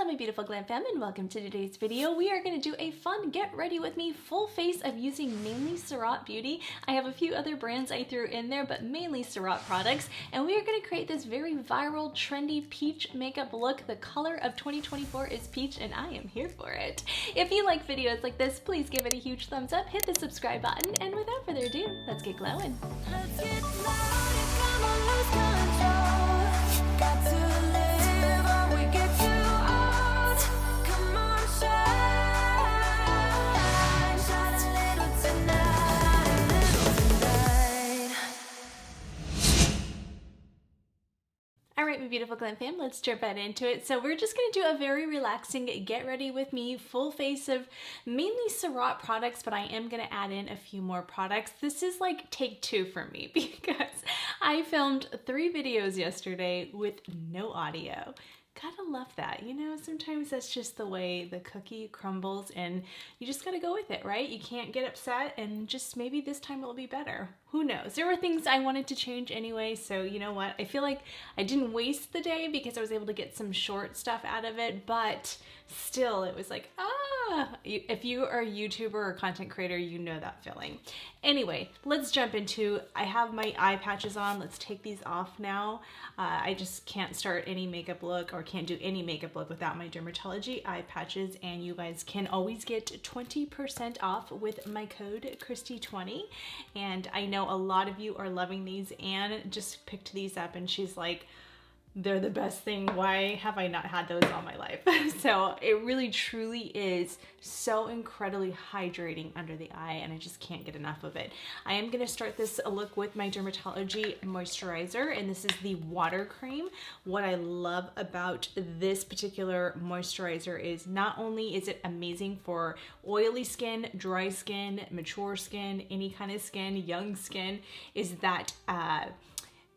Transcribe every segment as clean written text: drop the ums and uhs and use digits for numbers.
Hello my beautiful glam fam, and welcome to today's video. We are going to do a fun get ready with me full face of using mainly Surratt beauty. I have a few other brands I threw in there, but mainly Surratt products, and we are going to create this very viral trendy peach makeup look. The color of 2024 is peach and I am here for it. If you like videos like this, please give it a huge thumbs up, hit the subscribe button, and without further ado, let's get glowing. Let's get loud, come on, lose control. Got to live or we get too old. Come on, shine, shine a little tonight, Alright, my beautiful glam fam, let's jump right into it. So we're just going to do a very relaxing get ready with me full face of mainly Surratt products, but I am going to add in a few more products. This is like take two for me because I filmed 3 videos yesterday with no audio. Gotta love that. You know, sometimes that's just the way the cookie crumbles and you just gotta go with it, right? You can't get upset and just maybe this time it'll be better. Who knows? There were things I wanted to change anyway, so you know what? I feel like I didn't waste the day because I was able to get some short stuff out of it, but still it was like, if you are a YouTuber or content creator, you know that feeling. Anyway, let's jump into, I have my eye patches on. Let's take these off now. I just can't start any makeup look or can't do any makeup look without my dermatology eye patches, and you guys can always get 20% off with my code Kristi20. And I know a lot of you are loving these. Anne just picked these up and she's like, they're the best thing. Why have I not had those all my life? So it really truly is so incredibly hydrating under the eye, and I just can't get enough of it. I am going to start this look with my dermatology moisturizer, and this is the water cream. What I love about this particular moisturizer is not only is it amazing for oily skin, dry skin, mature skin, any kind of skin, young skin, is that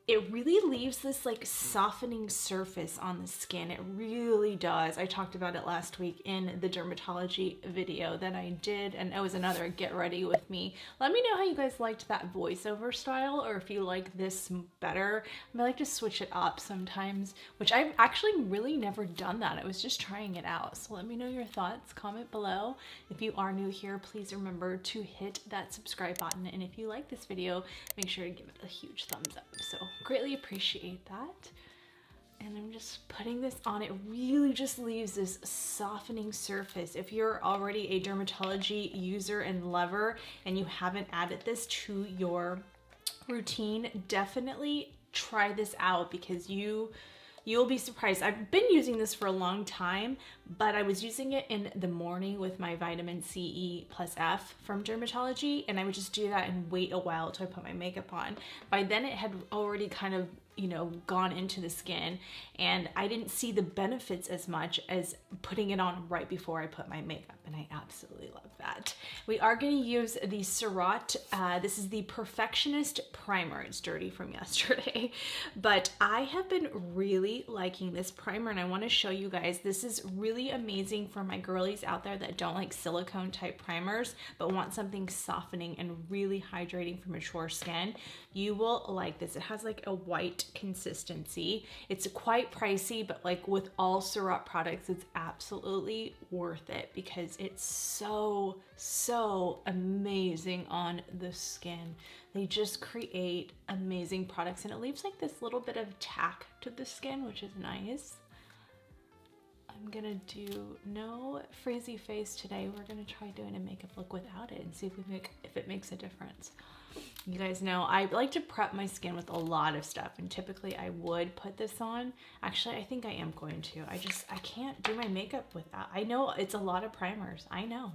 it really leaves this like softening surface on the skin. It really does. I talked about it last week in the dermatology video that I did, and it was another get ready with me. Let me know how you guys liked that voiceover style, or if you like this better. I like to switch it up sometimes, which I've actually really never done that. I was just trying it out. So let me know your thoughts, comment below. If you are new here, please remember to hit that subscribe button. And if you like this video, make sure to give it a huge thumbs up. So greatly appreciate that. And I'm just putting this on. It really just leaves this softening surface. If you're already a dermatology user and lover and you haven't added this to your routine, definitely try this out because you'll be surprised. I've been using this for a long time, but I was using it in the morning with my vitamin C, E plus F from dermatology, and I would just do that and wait a while till I put my makeup on. By then it had already kind of, you know, gone into the skin, and I didn't see the benefits as much as putting it on right before I put my makeup, and I absolutely love that. We are going to use the Surratt, this is the Perfectionist Primer. It's dirty from yesterday, but I have been really liking this primer, and I want to show you guys. This is really amazing for my girlies out there that don't like silicone type primers, but want something softening and really hydrating for mature skin. You will like this. It has like a white consistency. It's quite pricey, but like with all Surratt products, it's absolutely worth it because it's so amazing on the skin. They just create amazing products, and it leaves like this little bit of tack to the skin, which is nice. I'm gonna do no frizzy face today. We're gonna try doing a makeup look without it and see if it makes a difference. You guys know I like to prep my skin with a lot of stuff, and typically I would put this on. Actually, I think I am going to. I can't do my makeup without. I know it's a lot of primers. I know,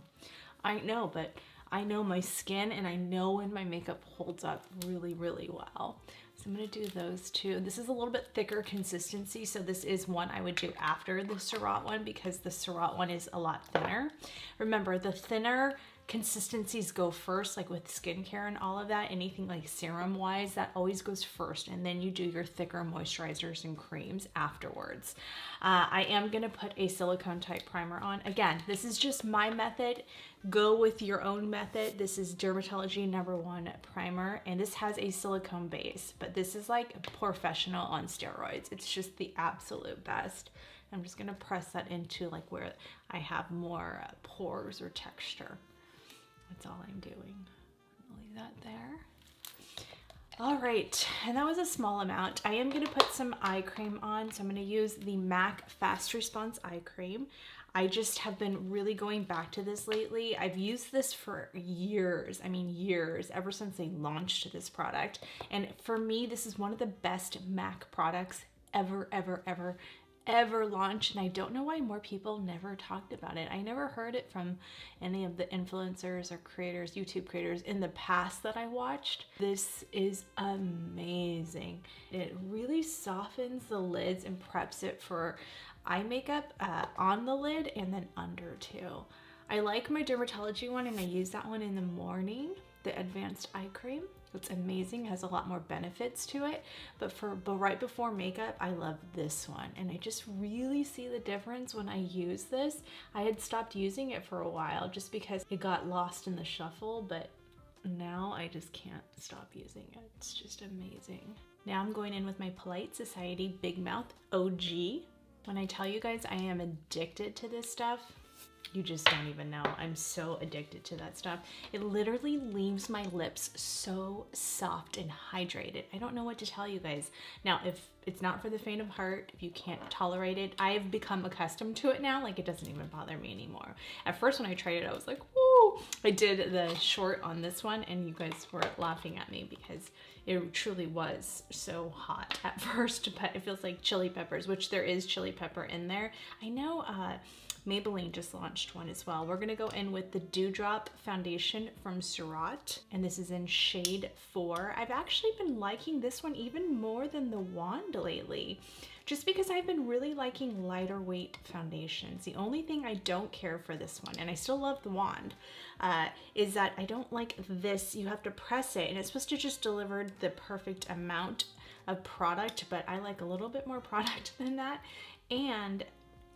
but I know my skin, and I know when my makeup holds up really well. So I'm going to do those two. This is a little bit thicker consistency, so this is one I would do after the Surratt one because the Surratt one is a lot thinner. Remember, the thinner consistencies go first, like with skincare and all of that. Anything like serum wise, that always goes first, and then you do your thicker moisturizers and creams afterwards. I am gonna put a silicone type primer on. Again, this is just my method. Go with your own method. This is Dermatology #1 primer, and this has a silicone base, but this is like professional on steroids. It's just the absolute best. I'm just gonna press that into like where I have more pores or texture. That's all I'm doing. Leave that there. All right, and that was a small amount. I am gonna put some eye cream on, so I'm gonna use the MAC Fast Response Eye Cream. I just have been really going back to this lately. I've used this for years, I mean years, ever since they launched this product. And for me, this is one of the best MAC products ever, ever, ever, ever launched, and I don't know why more people never talked about it. I never heard it from any of the influencers or creators, YouTube creators in the past that I watched. This is amazing. It really softens the lids and preps it for eye makeup on the lid and then under too. I like my dermatology one, and I use that one in the morning, the advanced eye cream. It's amazing, has a lot more benefits to it, but right before makeup, I love this one, and I just really see the difference when I use this. I had stopped using it for a while just because it got lost in the shuffle, but now I just can't stop using it. It's just amazing. Now I'm going in with my Polite Society Big Mouth OG. When I tell you guys I am addicted to this stuff, you just don't even know. I'm so addicted to that stuff. It literally leaves my lips so soft and hydrated. I don't know what to tell you guys. Now, if it's not for the faint of heart, if you can't tolerate it, I've become accustomed to it now. Like, it doesn't even bother me anymore. At first when I tried it, I was like, woo! I did the short on this one, and you guys were laughing at me because it truly was so hot at first, but it feels like chili peppers, which there is chili pepper in there. I know Maybelline just launched one as well. We're gonna go in with the Dewdrop foundation from Surratt, and this is in shade 4. I've actually been liking this one even more than the wand lately, just because I've been really liking lighter weight foundations. The only thing I don't care for this one, and I still love the wand, is that I don't like this. You have to press it, and it's supposed to just deliver the perfect amount of product, but I like a little bit more product than that, and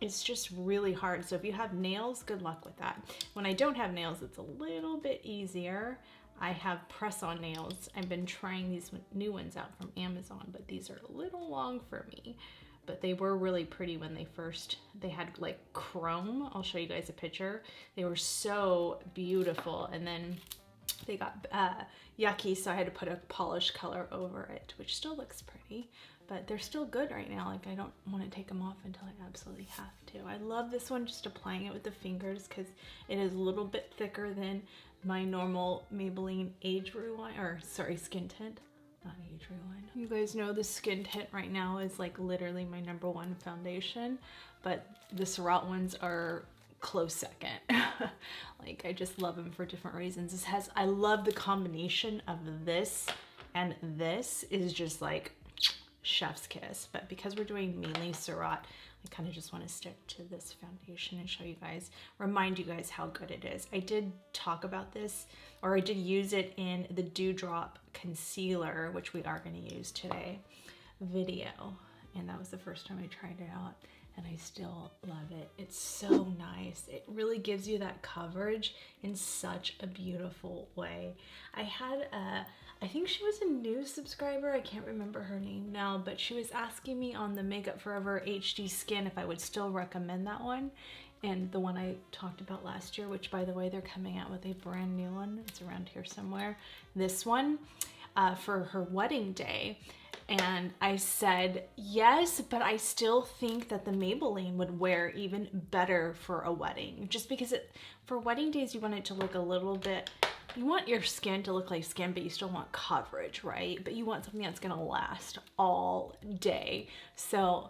it's just really hard. So if you have nails, good luck with that. When I don't have nails, it's a little bit easier. I have press-on nails. I've been trying these new ones out from Amazon, but these are a little long for me. But they were really pretty when they had like chrome. I'll show you guys a picture. They were so beautiful. And then they got yucky, so I had to put a polished color over it, which still looks pretty. But they're still good right now. Like, I don't want to take them off until I absolutely have to. I love this one, just applying it with the fingers because it is a little bit thicker than my normal Maybelline Age Rewind, or sorry, Skin Tint, not Age Rewind. You guys know the Skin Tint right now is like literally my #1 foundation, but the Surratt ones are close second. Like, I just love them for different reasons. I love the combination of this and this is just like chef's kiss, but because we're doing mainly Surratt, I kind of just want to stick to this foundation and show you guys, remind you guys how good it is. I did talk about this, or I did use it in the Dewdrop concealer, which we are going to use today, video, and that was the first time I tried it out, and I still love it. It's so nice. It really gives you that coverage in such a beautiful way. I had I think she was a new subscriber, I can't remember her name now, but she was asking me on the Makeup Forever HD Skin if I would still recommend that one. And the one I talked about last year, which by the way, they're coming out with a brand new one. It's around here somewhere. This one for her wedding day. And I said, yes, but I still think that the Maybelline would wear even better for a wedding. Just because for wedding days, you want it to look a little bit, you want your skin to look like skin, but you still want coverage, right? But you want something that's gonna last all day. So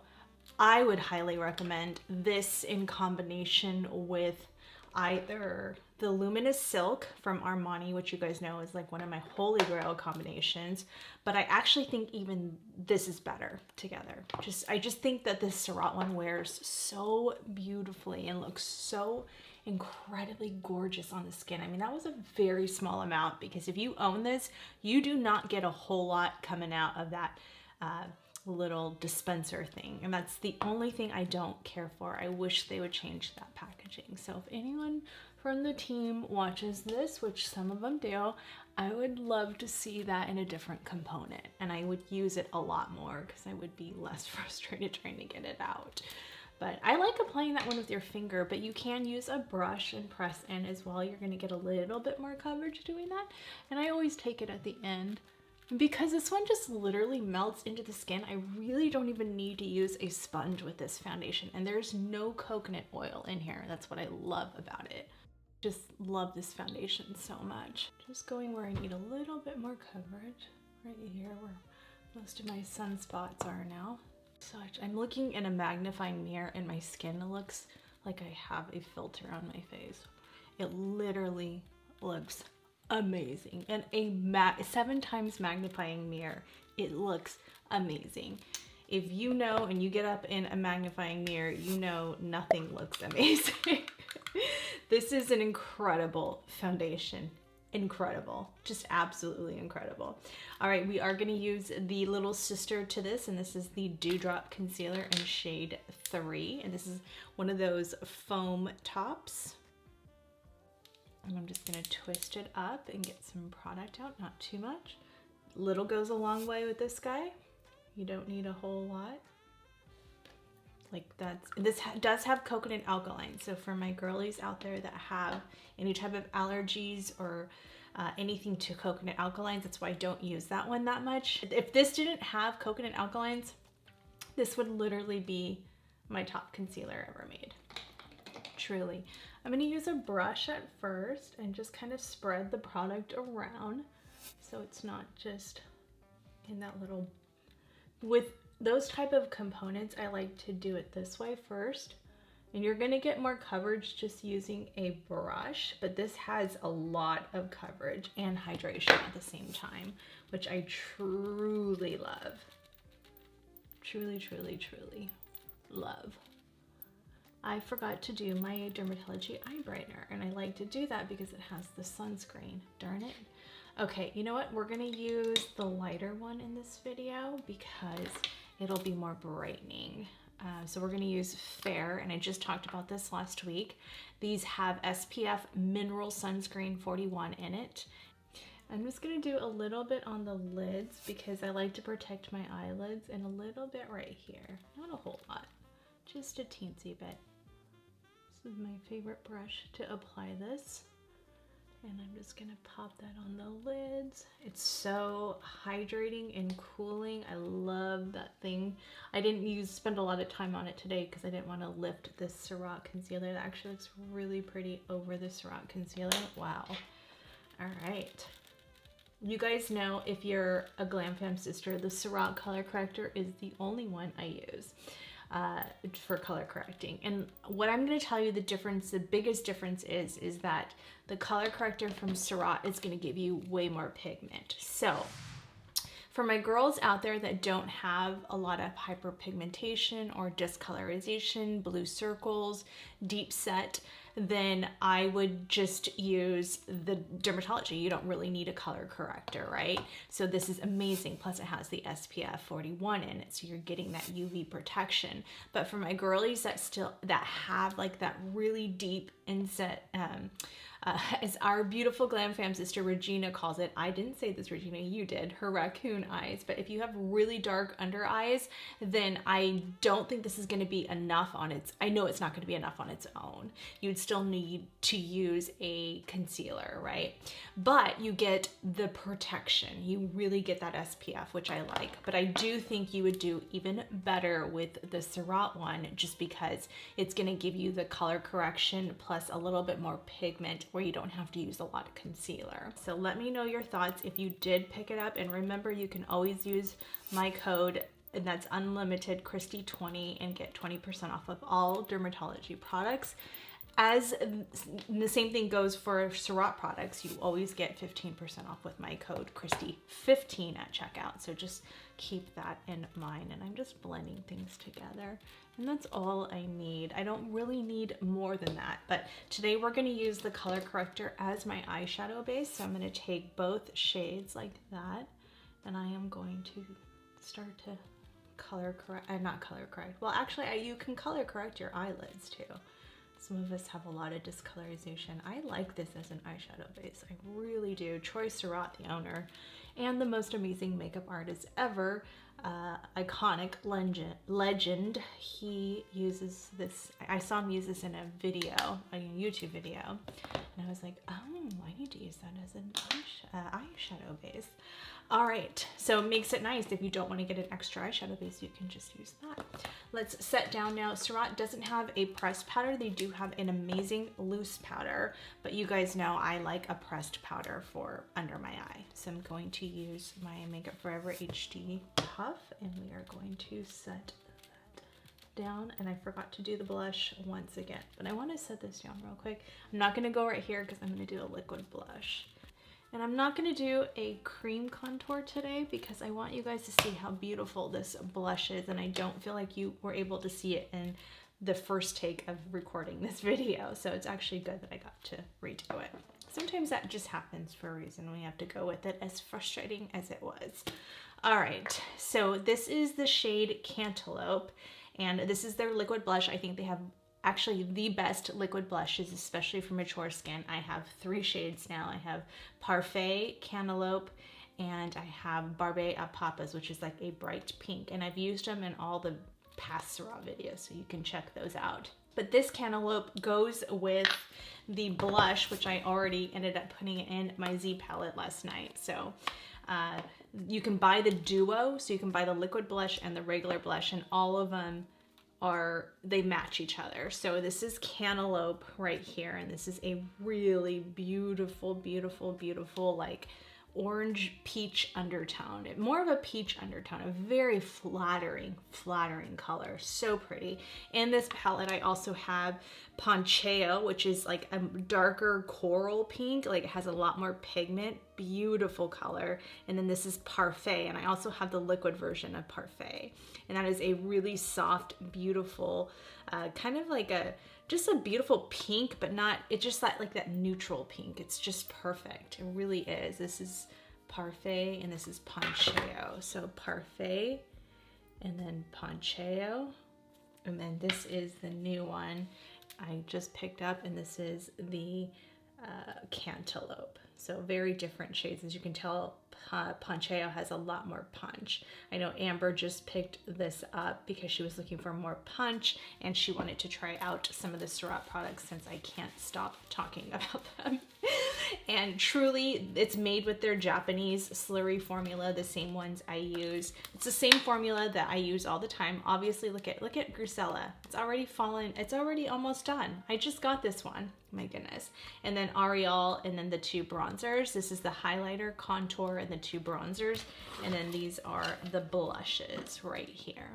I would highly recommend this in combination with either the Luminous Silk from Armani, which you guys know is like one of my holy grail combinations, but I actually think even this is better together. I just think that this Surratt one wears so beautifully and looks so incredibly gorgeous on the skin. I mean, that was a very small amount, because if you own this, you do not get a whole lot coming out of that little dispenser thing, and that's the only thing I don't care for. I wish they would change that packaging. So if anyone from the team watches this, which some of them do, I would love to see that in a different component, and I would use it a lot more because I would be less frustrated trying to get it out. But I like applying that one with your finger, but you can use a brush and press in as well. You're gonna get a little bit more coverage doing that. And I always take it at the end. Because this one just literally melts into the skin, I really don't even need to use a sponge with this foundation. And there's no coconut oil in here. That's what I love about it. Just love this foundation so much. Just going where I need a little bit more coverage. Right here where most of my sunspots are now. I'm looking in a magnifying mirror and my skin looks like I have a filter on my face. It literally looks amazing. And a 7 times magnifying mirror, it looks amazing. If you know and you get up in a magnifying mirror, you know nothing looks amazing. This is an incredible foundation. Incredible, just absolutely incredible. All right, we are going to use the little sister to this, and this is the Dewdrop Concealer in shade 3, and this is one of those foam tops. And I'm just going to twist it up and get some product out, not too much. Little goes a long way with this guy. You don't need a whole lot. Like this does have coconut alkaline. So for my girlies out there that have any type of allergies or anything to coconut alkalines, that's why I don't use that one that much. If this didn't have coconut alkalines, this would literally be my top concealer ever made. Truly. I'm going to use a brush at first and just kind of spread the product around so it's not just in that little... With those type of components, I like to do it this way first. And you're going to get more coverage just using a brush, but this has a lot of coverage and hydration at the same time, which I truly love. Truly, truly, truly love. I forgot to do my Dermatology eye brightener, and I like to do that because it has the sunscreen. Darn it. Okay, you know what? We're gonna use the lighter one in this video because it'll be more brightening. So we're gonna use Fair, and I just talked about this last week. These have SPF Mineral Sunscreen 41 in it. I'm just gonna do a little bit on the lids because I like to protect my eyelids, and a little bit right here. Not a whole lot, just a teensy bit. This is my favorite brush to apply this. And I'm just gonna pop that on the lids. It's so hydrating and cooling. I love that thing. I didn't spend a lot of time on it today because I didn't want to lift this Surratt concealer. That actually looks really pretty over the Surratt concealer. Wow. All right. You guys know, if you're a Glam Fam sister, the Surratt color corrector is the only one I use for color correcting. And what I'm going to tell you the biggest difference is that the color corrector from Surratt is going to give you way more pigment. So for my girls out there that don't have a lot of hyperpigmentation or discolorization, blue circles, deep set, then I would just use the Dermatology. You don't really need a color corrector, right? So this is amazing. Plus it has the SPF 41 in it, so you're getting that UV protection. But for my girlies that have like that really deep inset, as our beautiful Glam Fam sister Regina calls it, I didn't say this, Regina, you did, her raccoon eyes. But if you have really dark under eyes, then I don't think this is going to be enough on its, I know it's not going to be enough on its own. You'd still need to use a concealer, right? But you get the protection. You really get that SPF, which I like. But I do think you would do even better with the Surratt one, just because it's going to give you the color correction plus a little bit more pigment, where you don't have to use a lot of concealer. So let me know your thoughts if you did pick it up. And remember, you can always use my code, and that's unlimited Kristi20, and get 20% off of all Dermatology products. As the same thing goes for Surratt products, you always get 15% off with my code Kristi15 at checkout. So just keep that in mind. And I'm just blending things together. And that's all I need. I don't really need more than that. But today we're going to use the color corrector as my eyeshadow base. So I'm going to take both shades like that. And I am going to start to color correct. Not color correct. Well, actually, you can color correct your eyelids too. Some of us have a lot of discolorization. I like this as an eyeshadow base. I really do. Troy Surratt, the owner, and the most amazing makeup artist ever, iconic legend. He uses this. I saw him use this in a video, a YouTube video, and I was like, oh, I need to use that as an eyeshadow base. All right, so it makes it nice. If you don't want to get an extra eyeshadow base, you can just use that. Let's set down now. Surratt doesn't have a pressed powder. They do have an amazing loose powder, but you guys know I like a pressed powder for under my eye. So I'm going to use my Makeup Forever HD Puff, and we are going to set that down. And I forgot to do the blush once again, but I want to set this down real quick. I'm not going to go right here because I'm going to do a liquid blush. And I'm not going to do a cream contour today because I want you guys to see how beautiful this blush is, and I don't feel like you were able to see it in the first take of recording this video. So it's actually good that I got to redo it. Sometimes that just happens for a reason. We have to go with it, as frustrating as it was. All right, so this is the shade Cantaloupe, and this is their liquid blush. I think they have actually the best liquid blushes, especially for mature skin. I have 3 shades now. I have Parfait, Cantaloupe, and I have Barbe a Papas, which is like a bright pink. And I've used them in all the past Surratt videos, so you can check those out. But this Cantaloupe goes with the blush, which I already ended up putting in my Z palette last night. So you can buy the duo, so you can buy the liquid blush and the regular blush, and all of them they match each other. So this is Cantaloupe right here, and this is a really beautiful, beautiful, beautiful, like orange peach undertone. More of a peach undertone, a very flattering color. So pretty. In this palette, I also have Poncheo, which is like a darker coral pink, like it has a lot more pigment, beautiful color. And then this is Parfait, and I also have the liquid version of Parfait, and that is a really soft, beautiful, kind of like just a beautiful pink, but not, it's just like that neutral pink. It's just perfect. It really is. This is Parfait and this is Poncheo. So Parfait and then Poncheo, and then this is the new one I just picked up, and this is the Cantaloupe. So very different shades. As you can tell, Poncheo has a lot more punch. I know Amber just picked this up because she was looking for more punch, and she wanted to try out some of the Surratt products since I can't stop talking about them. And truly, it's made with their Japanese slurry formula, the same ones I use. It's the same formula that I use all the time. Obviously, look at Grusella. It's already fallen. It's already almost done. I just got this one. My goodness. And then Ariel, and then the 2 bronzers. This is the highlighter, contour, and the 2 bronzers. And then these are the blushes right here.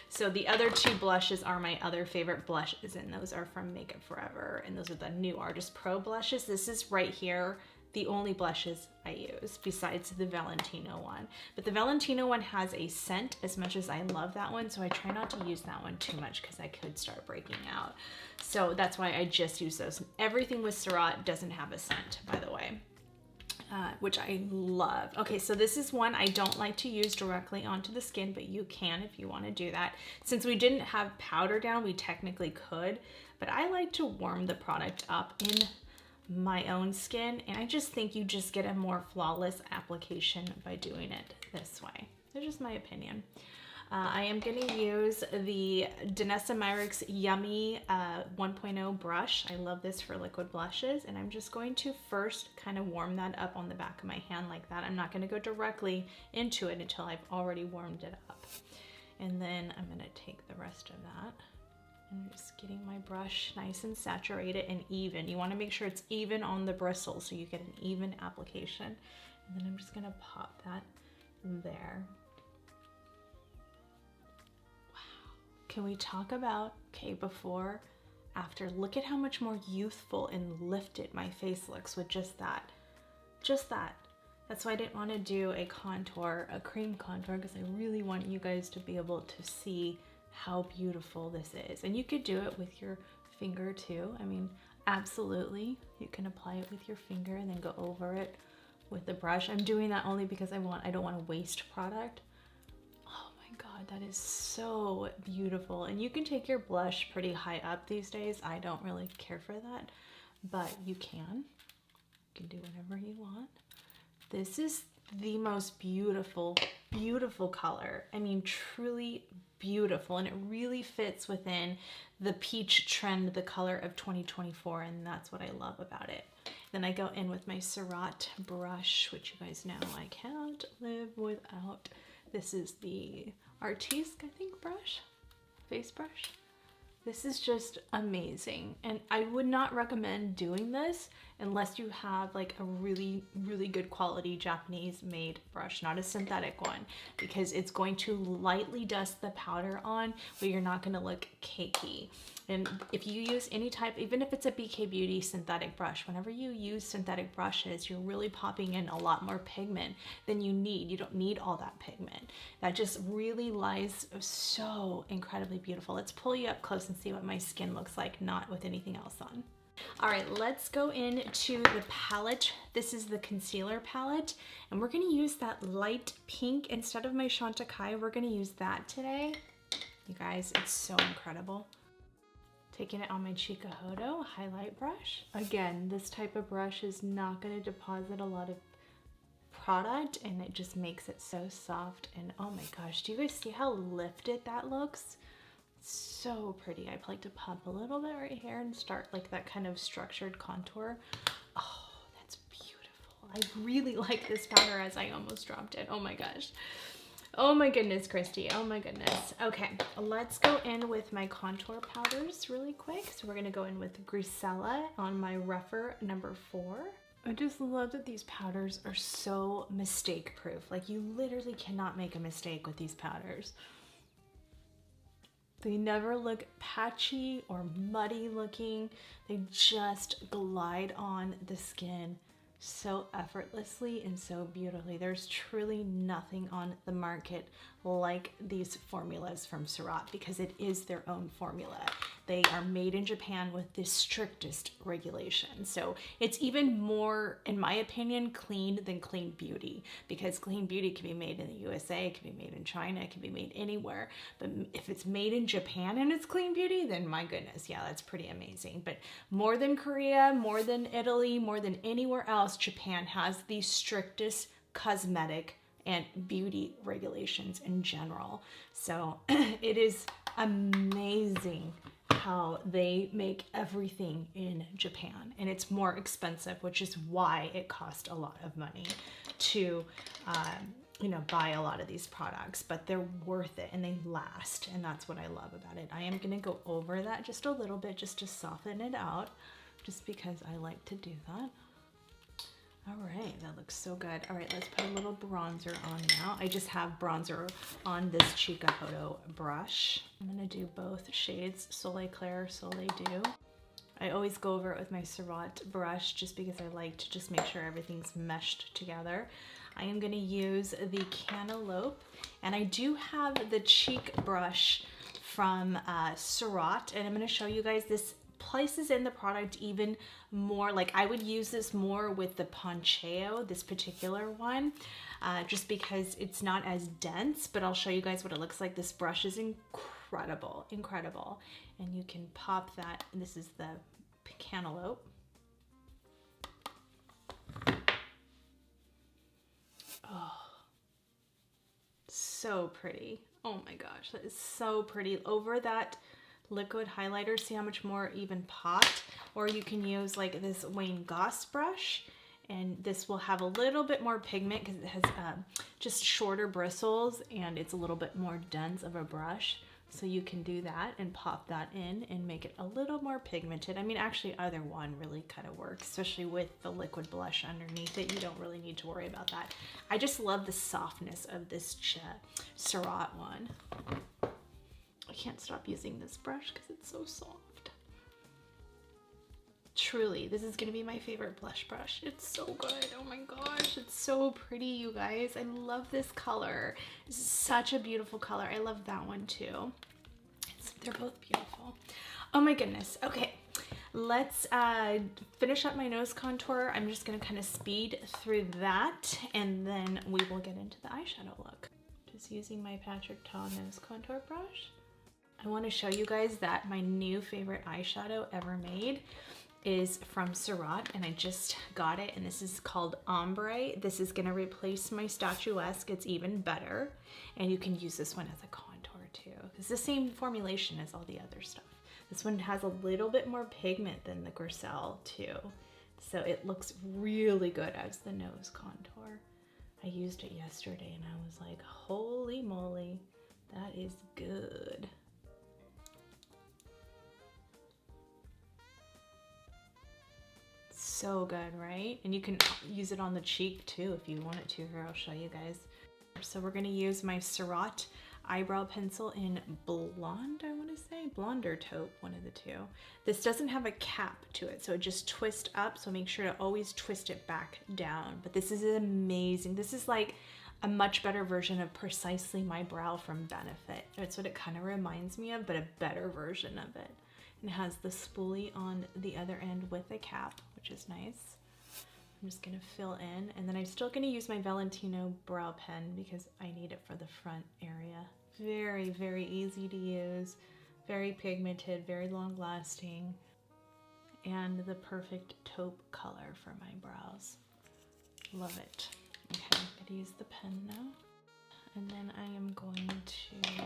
So the other 2 blushes are my other favorite blushes, and those are from Makeup Forever, and those are the new Artist Pro blushes. This is right here the only blushes I use besides the Valentino one. But the Valentino one has a scent, as much as I love that one, so I try not to use that one too much because I could start breaking out. So that's why I just use those. Everything with Surratt doesn't have a scent, by the way. Which I love. Okay, so this is one I don't like to use directly onto the skin, but you can if you want to do that. Since we didn't have powder down, we technically could, but I like to warm the product up in my own skin, and I just think you just get a more flawless application by doing it this way. That's just my opinion. I am going to use the Danessa Myricks Yummy 1.0 brush. I love this for liquid blushes, and I'm just going to first kind of warm that up on the back of my hand like that. I'm not going to go directly into it until I've already warmed it up. And then I'm going to take the rest of that. I'm just getting my brush nice and saturated and even. You want to make sure it's even on the bristles so you get an even application. And then I'm just going to pop that there. Can we talk about, okay, before, after? Look at how much more youthful and lifted my face looks with just that. Just that. That's why I didn't want to do a contour, a cream contour, because I really want you guys to be able to see how beautiful this is. And you could do it with your finger too. I mean, absolutely. You can apply it with your finger and then go over it with the brush. I'm doing that only because I don't want to waste product. God, that is so beautiful. And you can take your blush pretty high up these days. I don't really care for that, but you can do whatever you want. This is the most beautiful, beautiful color. I mean, truly beautiful, and it really fits within the peach trend, the color of 2024, and that's what I love about it. Then I go in with my Surratt brush, which you guys know I can't live without. This is the Artiste, I think, brush, face brush. This is just amazing, and I would not recommend doing this unless you have like a really, really good quality Japanese made brush, not a synthetic one, because it's going to lightly dust the powder on, but you're not going to look cakey. And if you use any type, even if it's a BK Beauty synthetic brush, whenever you use synthetic brushes, you're really popping in a lot more pigment than you need. You don't need all that pigment. That just really lies so incredibly beautiful. Let's pull you up close and see what my skin looks like, not with anything else on. All right, let's go into the palette. This is the concealer palette, and we're gonna use that light pink instead of my Chantecaille. We're gonna use that today. You guys, it's so incredible. Taking it on my Chikuhodo highlight brush. Again, this type of brush is not gonna deposit a lot of product, and it just makes it so soft. And oh my gosh, do you guys see how lifted that looks? So pretty. I like to pump a little bit right here and start like that kind of structured contour. Oh, that's beautiful. I really like this powder, as I almost dropped it. Oh my gosh. Oh my goodness, Kristi. Oh my goodness. Okay, let's go in with my contour powders really quick. So we're gonna go in with Grwm on my rougher number 4. I just love that these powders are so mistake proof. Like, you literally cannot make a mistake with these powders. They never look patchy or muddy looking. They just glide on the skin so effortlessly and so beautifully. There's truly nothing on the market like these formulas from Surratt, because it is their own formula. They are made in Japan with the strictest regulations. So it's even more, in my opinion, clean than clean beauty, because clean beauty can be made in the USA, it can be made in China, it can be made anywhere. But if it's made in Japan and it's clean beauty, then my goodness, yeah, that's pretty amazing. But more than Korea, more than Italy, more than anywhere else, Japan has the strictest cosmetic and beauty regulations in general. So it is amazing how they make everything in Japan, and it's more expensive, which is why it costs a lot of money to you know, buy a lot of these products, but they're worth it and they last, and that's what I love about it. I am gonna go over that just a little bit just to soften it out, just because I like to do that. All right, that looks so good. All right, let's put a little bronzer on now. I just have bronzer on this Chikuhodo brush. I'm gonna do both shades, Soleil Clair, Soleil Dew. I always go over it with my Surratt brush just because I like to just make sure everything's meshed together. I am gonna use the Cantaloupe, and I do have the cheek brush from Surratt, and I'm gonna show you guys this places in the product even more. Like, I would use this more with the Poncheo, this particular one, just because it's not as dense, but I'll show you guys what it looks like. This brush is incredible, incredible. And you can pop that, and this is the Cantaloupe. Oh, so pretty. Oh my gosh, that is so pretty. Over that liquid highlighter, see how much more even popped? Or you can use like this Wayne Goss brush, and this will have a little bit more pigment because it has just shorter bristles, and it's a little bit more dense of a brush. So you can do that and pop that in and make it a little more pigmented. I mean, actually either one really kind of works, especially with the liquid blush underneath it. You don't really need to worry about that. I just love the softness of this Surratt one. I can't stop using this brush because it's so soft. Truly, this is gonna be my favorite blush brush. It's so good. Oh my gosh, it's so pretty, you guys. I love this color. This is such a beautiful color. I love that one too. They're both beautiful. Oh my goodness. Okay, let's finish up my nose contour. I'm just gonna kind of speed through that, and then we will get into the eyeshadow look. Just using my Patrick Ta nose contour brush. I want to show you guys that my new favorite eyeshadow ever made is from Surratt, and I just got it, and this is called Ombre. This is gonna replace my statuesque. It's even better, and you can use this one as a contour too. It's the same formulation as all the other stuff. This one has a little bit more pigment than the Grwm too, so it looks really good as the nose contour. I used it yesterday, and I was like, holy moly, that is good. So good, right? And you can use it on the cheek too if you want it to. Here, I'll show you guys. So we're gonna use my Surratt eyebrow pencil in blonde, I wanna say. Blonde or taupe, one of the two. This doesn't have a cap to it, so it just twists up, so make sure to always twist it back down. But this is amazing. This is like a much better version of Precisely My Brow from Benefit. That's what it kind of reminds me of, but a better version of it. And it has the spoolie on the other end with a cap, which is nice. I'm just gonna fill in, and then I'm still gonna use my Valentino brow pen because I need it for the front area. Very, very easy to use, very pigmented, very long lasting, and the perfect taupe color for my brows. Love it. Okay, I'm gonna use the pen now. And then I am going to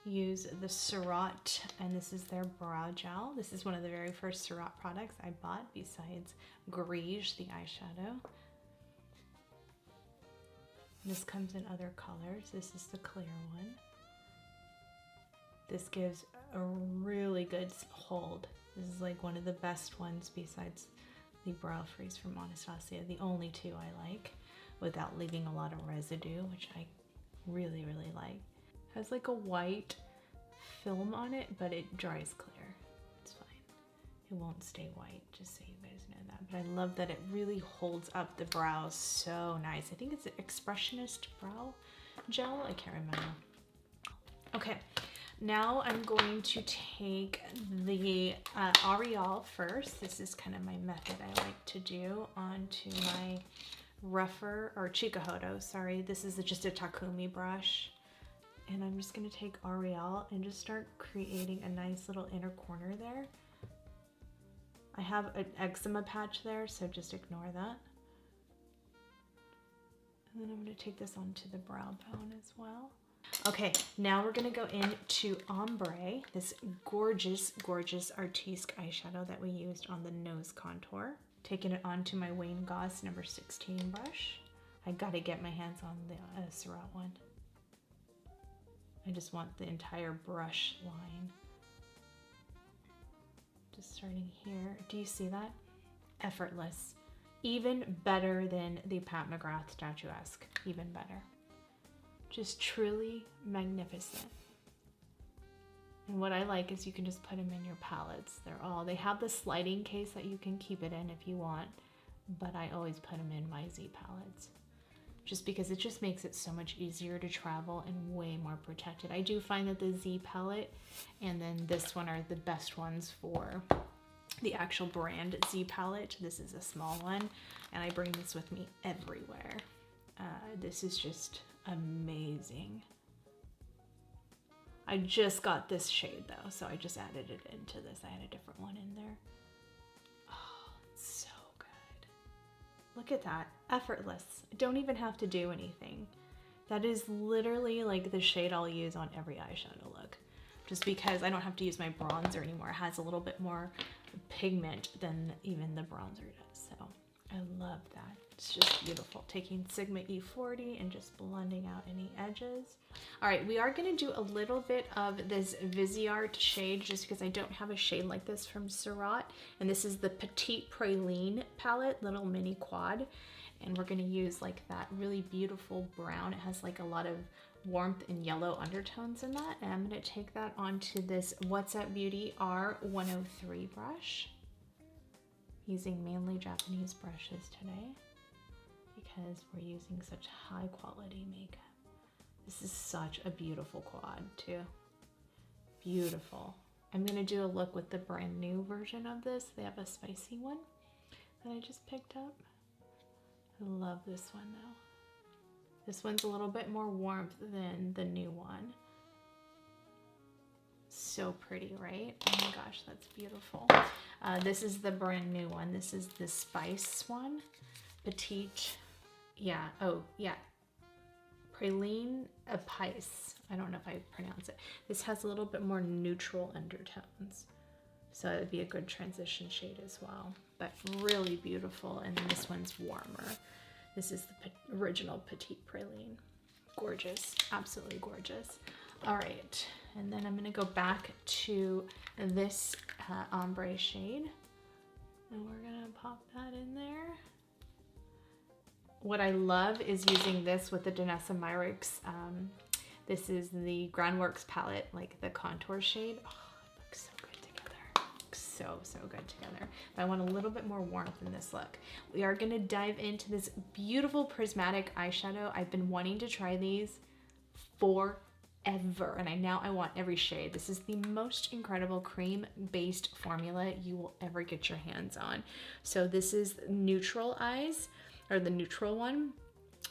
use the Surratt, and this is their brow gel. This is one of the very first Surratt products I bought besides Grwm, the eyeshadow. This comes in other colors. This is the clear one. This gives a really good hold. This is like one of the best ones besides the Brow Freeze from Anastasia, the only two I like, without leaving a lot of residue, which I really, really like. Has like a white film on it, but it dries clear. It's fine. It won't stay white, just so you guys know that. But I love that it really holds up the brows so nice. I think it's an Expressionist brow gel. I can't remember. Okay, now I'm going to take the L'Oreal first. This is kind of my method I like to do onto my rougher, or Chikuhodo, sorry. This is just a Takumi brush. And I'm just gonna take L'Oreal and just start creating a nice little inner corner there. I have an eczema patch there, so just ignore that. And then I'm gonna take this onto the brow bone as well. Okay, now we're gonna go into Ombre, this gorgeous, gorgeous Artistic eyeshadow that we used on the nose contour. Taking it onto my Wayne Goss number 16 brush. I gotta get my hands on the Surratt one. I just want the entire brush line. Just starting here. Do you see that? Effortless. Even better than the Pat McGrath statuesque. Even better. Just truly magnificent. And what I like is you can just put them in your palettes. They have the sliding case that you can keep it in if you want, but I always put them in my Z palettes. Just because it just makes it so much easier to travel and way more protected. I do find that the Z palette and then this one are the best ones for the actual brand Z palette. This is a small one, and I bring this with me everywhere. This is just amazing. I just got this shade though, so I just added it into this. I had a different one in there. Oh, it's so good. Look at that, effortless. I don't even have to do anything. That is literally like the shade I'll use on every eyeshadow look. Just because I don't have to use my bronzer anymore. It has a little bit more pigment than even the bronzer does. So I love that. It's just beautiful. Taking Sigma E40 and just blending out any edges. All right, we are gonna do a little bit of this Viseart shade just because I don't have a shade like this from Surratt. And this is the Petite Praline palette, little mini quad. And we're gonna use like that really beautiful brown. It has like a lot of warmth and yellow undertones in that. And I'm gonna take that onto this What's Up Beauty R103 brush. Using mainly Japanese brushes today, because we're using such high quality makeup. This is such a beautiful quad too. Beautiful. I'm gonna do a look with the brand new version of this. They have a spicy one that I just picked up. I love this one though. This one's a little bit more warmth than the new one. So pretty, right? Oh my gosh, that's beautiful. This is the brand new one. This is the Spice one. Petite, yeah, oh, yeah. Praline Epice. I don't know if I pronounce it. This has a little bit more neutral undertones. So it would be a good transition shade as well. But really beautiful. And then this one's warmer. This is the original Petite Praline. Gorgeous. Absolutely gorgeous. All right. And then I'm going to go back to this ombre shade. And we're going to pop that in there. What I love is using this with the Danessa Myricks. This is the Groundworks palette, like the contour shade. Oh, it looks so good together. Looks so good together. But I want a little bit more warmth in this look. We are gonna dive into this beautiful prismatic eyeshadow. I've been wanting to try these forever, and now I want every shade. This is the most incredible cream-based formula you will ever get your hands on. So this is Neutral Eyes, or the neutral one.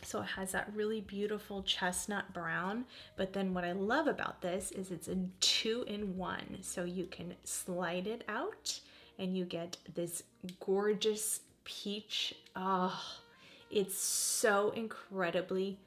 So it has that really beautiful chestnut brown, but then what I love about this is it's a 2-in-1. So you can slide it out and you get this gorgeous peach. Oh, it's so incredibly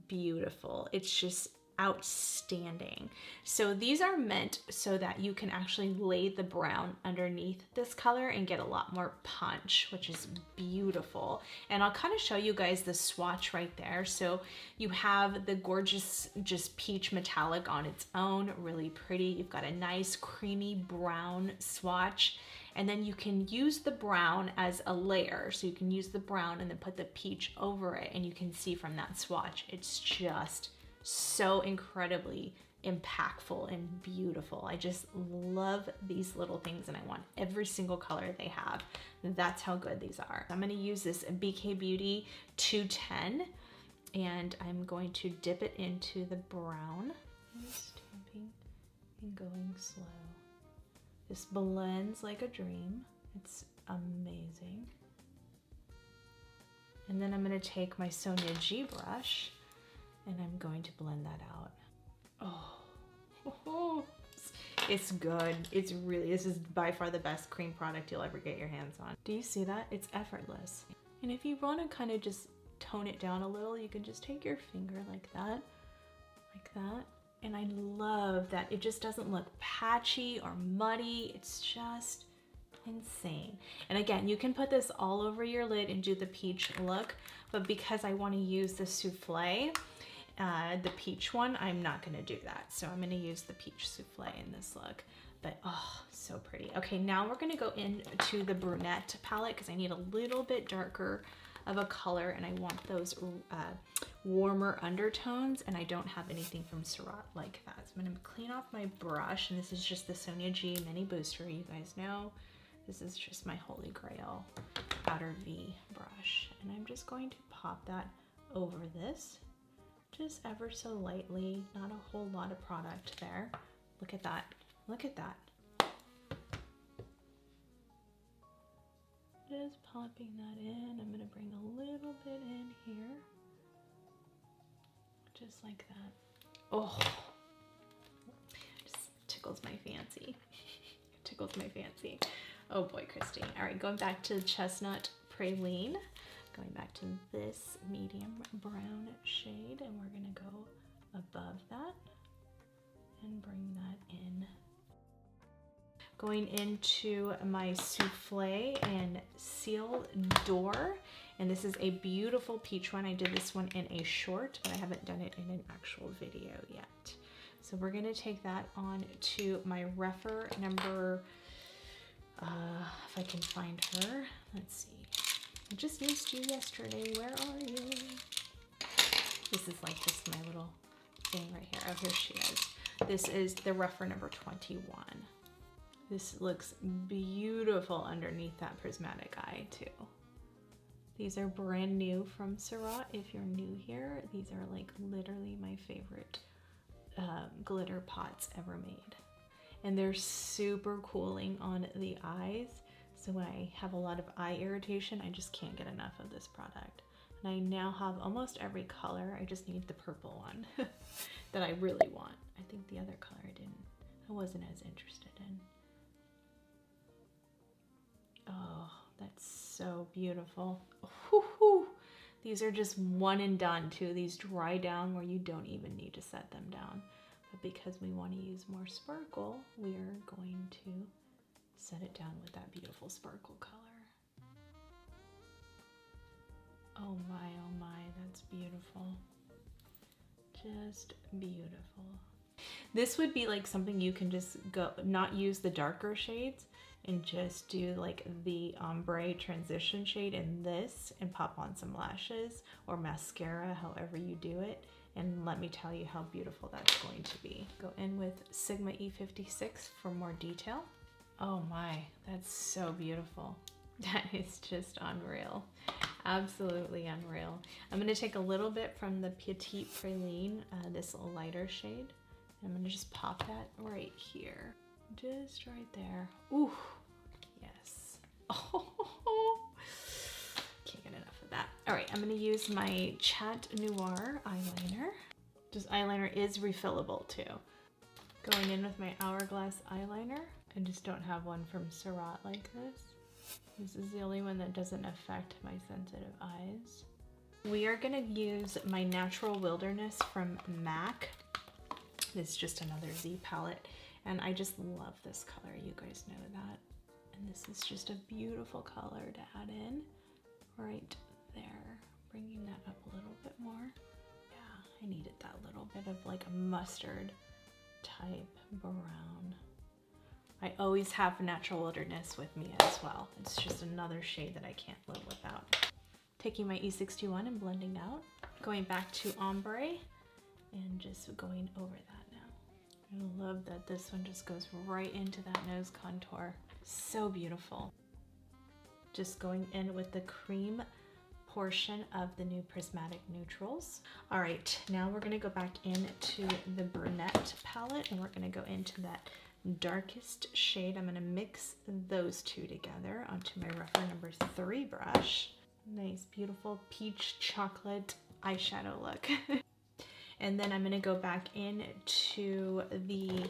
beautiful. It's just outstanding. So these are meant so that you can actually lay the brown underneath this color and get a lot more punch, which is beautiful. And I'll kind of show you guys the swatch right there. So you have the gorgeous just peach metallic on its own, really pretty. You've got a nice creamy brown swatch, and then you can use the brown as a layer. So you can use the brown and then put the peach over it, and you can see from that swatch, it's just so incredibly impactful and beautiful. I just love these little things, and I want every single color they have. That's how good these are. I'm going to use this BK Beauty 210, and I'm going to dip it into the brown. I'm stamping and going slow. This blends like a dream. It's amazing. And then I'm going to take my Sonia G brush, and I'm going to blend that out. Oh, it's good. It's really, this is by far the best cream product you'll ever get your hands on. Do you see that? It's effortless. And if you want to kind of just tone it down a little, you can just take your finger like that. And I love that it just doesn't look patchy or muddy. It's just insane. And again, you can put this all over your lid and do the peach look, but because I want to use the souffle, the peach one, I'm not going to do that. So I'm going to use the peach souffle in this look. But oh, so pretty. Okay, now we're going to go into the brunette palette because I need a little bit darker of a color, and I want those warmer undertones, and I don't have anything from Surratt like that. So I'm going to clean off my brush, and this is just the Sonia G Mini Booster. You guys know this is just my holy grail outer V brush, and I'm just going to pop that over this. Just ever so lightly, not a whole lot of product there. Look at that, look at that. Just popping that in. I'm gonna bring a little bit in here. Just like that. Oh, just tickles my fancy. Tickles my fancy. Oh boy, Kristi. All right, going back to the Chestnut Praline. Going back to this medium brown shade, and we're gonna go above that and bring that in. Going into my Souffle and Seal D'Or, and this is a beautiful peach one. I did this one in a short, but I haven't done it in an actual video yet. So we're gonna take that on to my Rephr number, if I can find her, let's see. I just used you yesterday. Where are you? This is like just my little thing right here. Oh, here she is. This is the Rephr number 21. This looks beautiful underneath that prismatic eye too. These are brand new from Surratt. If you're new here, these are like literally my favorite glitter pots ever made. And they're super cooling on the eyes. So when I have a lot of eye irritation, I just can't get enough of this product. And I now have almost every color. I just need the purple one that I really want. I think the other color I wasn't as interested in. so beautiful. Whew. These are just one and done too. These dry down where you don't even need to set them down. But because we want to use more sparkle, we are going to set it down with that beautiful sparkle color. Oh my, that's beautiful. Just beautiful. This would be like something you can just go, not use the darker shades and just do like the ombre transition shade in this and pop on some lashes or mascara, however you do it. And let me tell you how beautiful that's going to be. Go in with Sigma E56 for more detail. Oh my, that's so beautiful. That is just unreal. Absolutely unreal. I'm gonna take a little bit from the Petite Praline, this lighter shade. I'm gonna just pop that right here. Just right there. Ooh, yes. Oh, can't get enough of that. All right, I'm gonna use my Chat Noir eyeliner. This eyeliner is refillable too. Going in with my Hourglass eyeliner. I just don't have one from Surratt like this. This is the only one that doesn't affect my sensitive eyes. We are gonna use my Natural Wilderness from MAC. This is just another Z palette, and I just love this color. You guys know that. And this is just a beautiful color to add in right there. Bringing that up a little bit more. Yeah, I needed that little bit of like a mustard type brown. I always have Natural Wilderness with me as well. It's just another shade that I can't live without. Taking my E61 and blending out. Going back to ombre and just going over that now. I love that this one just goes right into that nose contour. So beautiful. Just going in with the cream portion of the new Prismatic Neutrals. All right, now we're gonna go back into the brunette palette and we're gonna go into that darkest shade. I'm gonna mix those two together onto my rougher number 3 brush. Nice, beautiful peach chocolate eyeshadow look. And then I'm gonna go back into the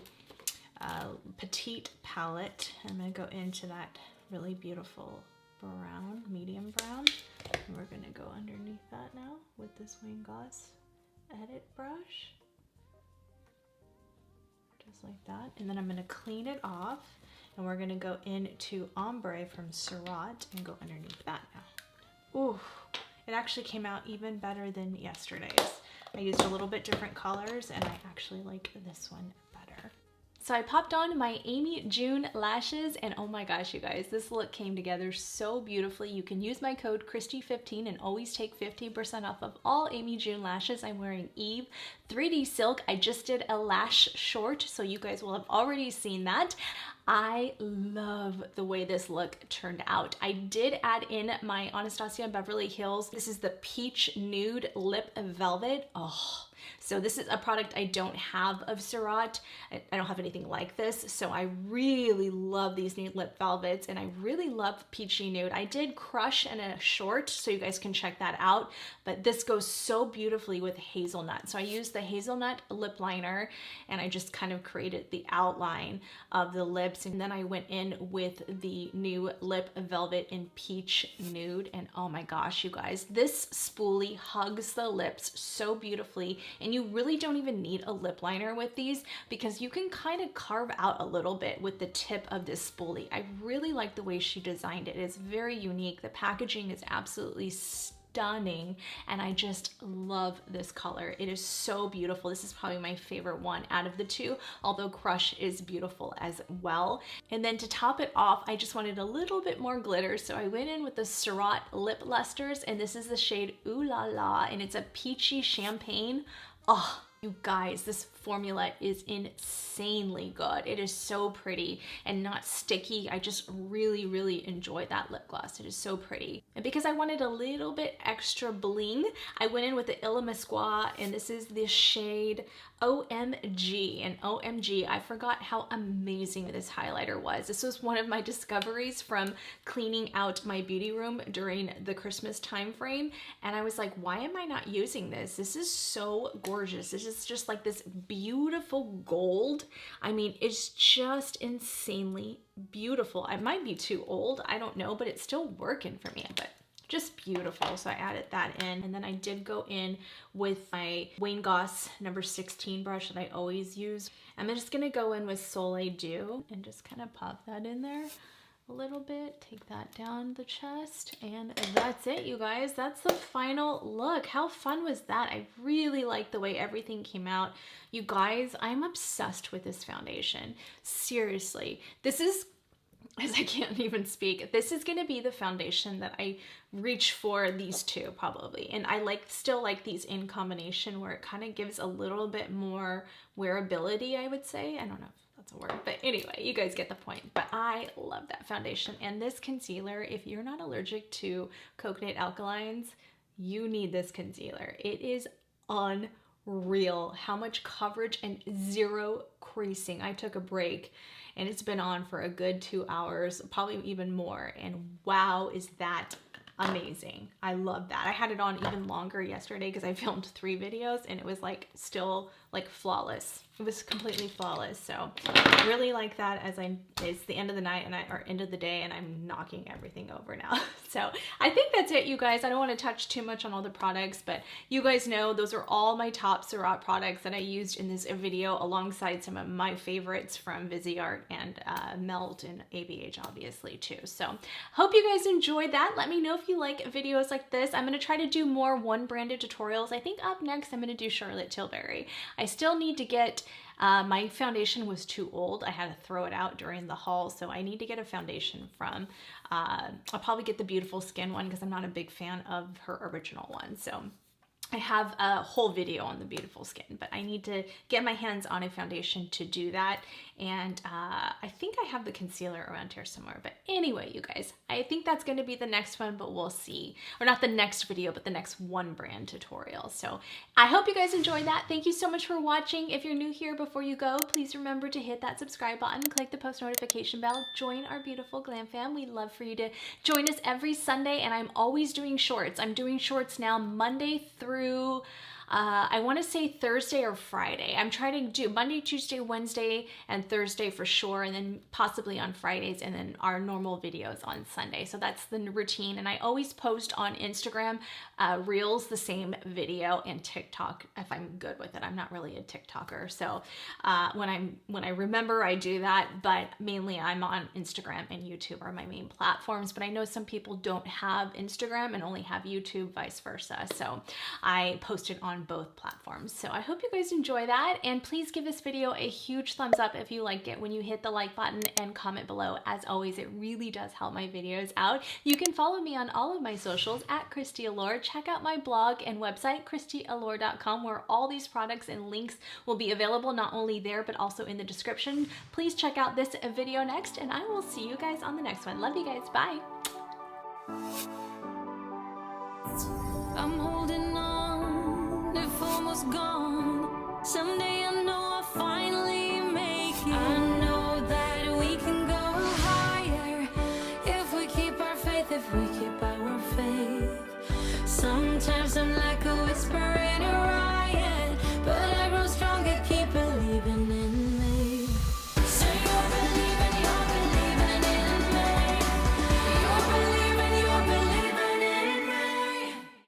Petite palette. I'm gonna go into that really beautiful brown, medium brown. And we're gonna go underneath that now with this Wayne Goss edit brush. Just like that. And then I'm gonna clean it off and we're gonna go into ombre from Surratt and go underneath that now. Ooh, it actually came out even better than yesterday's. I used a little bit different colors and I actually like this one better. So I popped on my Amy June lashes and oh my gosh, you guys, this look came together so beautifully. You can use my code Kristi15 and always take 15% off of all Amy June lashes. I'm wearing Eve 3D Silk. I just did a lash short, so you guys will have already seen that. I love the way this look turned out. I did add in my Anastasia Beverly Hills. This is the Peach Nude Lip Velvet. Oh, so this is a product I don't have of Surratt. I don't have anything like this. So I really love these nude lip velvets and I really love Peachy Nude. I did Crush in a short, so you guys can check that out. But this goes so beautifully with hazelnut. So I used the hazelnut lip liner and I just kind of created the outline of the lips. And then I went in with the new lip velvet in Peach Nude. And oh my gosh, you guys, this spoolie hugs the lips so beautifully. And you really don't even need a lip liner with these because you can kind of carve out a little bit with the tip of this spoolie. I really like the way she designed it. It's very unique. The packaging is absolutely stunning and I just love this color. It is so beautiful. This is probably my favorite one out of the two, although Crush is beautiful as well. And then to top it off, I just wanted a little bit more glitter, so I went in with the Surratt Lip Lusters and this is the shade Ooh La La and it's a peachy champagne. Oh, you guys, this formula is insanely good. It is so pretty and not sticky. I just really, really enjoy that lip gloss. It is so pretty. And because I wanted a little bit extra bling, I went in with the Illamasqua and this is the shade OMG. And OMG, I forgot how amazing this highlighter was. This was one of my discoveries from cleaning out my beauty room during the Christmas time frame. And I was like, why am I not using this? This is so gorgeous. This is just like this beautiful gold. I mean, it's just insanely beautiful. I might be too old, I don't know, but it's still working for me. But just beautiful. So I added that in, and then I did go in with my Wayne Goss number 16 brush that I always use. I'm just gonna go in with Soleil Dew and just kind of pop that in there a little bit, take that down the chest, and that's it, you guys. That's the final look. How fun was that? I really like the way everything came out. You guys, I'm obsessed with this foundation. Seriously, this is, as I can't even speak, this is gonna be the foundation that I reach for these two probably. And I still like these in combination, where it kind of gives a little bit more wearability, I would say. I don't know if that's a word, but anyway, you guys get the point. But I love that foundation. And this concealer, if you're not allergic to coconut alkalines, you need this concealer. It is unreal how much coverage and zero creasing. I took a break and it's been on for a good 2 hours, probably even more. And wow, is that amazing. I love that. I had it on even longer yesterday because I filmed 3 videos and it was like still like flawless. It was completely flawless. So I really like that, as it's the end of the night and or end of the day, and I'm knocking everything over now. So I think that's it, you guys. I don't want to touch too much on all the products, but you guys know those are all my top Surratt products that I used in this video, alongside some of my favorites from Viseart and Melt and ABH obviously too. So hope you guys enjoyed that. Let me know if you like videos like this. I'm going to try to do more one branded tutorials. I think up next I'm going to do Charlotte Tilbury. I still need to get my foundation was too old. I had to throw it out during the haul, so I need to get a foundation from, I'll probably get the Beautiful Skin one because I'm not a big fan of her original one. So I have a whole video on the Beautiful Skin, but I need to get my hands on a foundation to do that. And I think I have the concealer around here somewhere. But anyway, you guys, I think that's going to be the next one, but we'll see. Or not the next video, but the next one brand tutorial. So I hope you guys enjoyed that. Thank you so much for watching. If you're new here, before you go, please remember to hit that subscribe button, click the post notification bell, join our beautiful glam fam. We'd love for you to join us every Sunday, and I'm always doing shorts. I'm doing shorts now Monday through I want to say Thursday or Friday. I'm trying to do Monday, Tuesday, Wednesday, and Thursday for sure, and then possibly on Fridays, and then our normal videos on Sunday. So that's the routine. And I always post on Instagram Reels the same video, and TikTok if I'm good with it. I'm not really a TikToker, so when I remember, I do that. But mainly I'm on Instagram and YouTube are my main platforms. But I know some people don't have Instagram and only have YouTube, vice versa. So I post it on both platforms. So I hope you guys enjoy that, and please give this video a huge thumbs up if you liked it when you hit the like button, and comment below. As always, it really does help my videos out. You can follow me on all of my socials at KristiAllure. Check out my blog and website, KristiAllure.com, where all these products and links will be available, not only there, but also in the description. Please check out this video next, and I will see you guys on the next one. Love you guys. Bye. I'm holding on, if almost gone. Someday I know I'll finally make it. I know that we can go higher if we keep our faith, if we keep our faith. Sometimes I'm like a whisper in a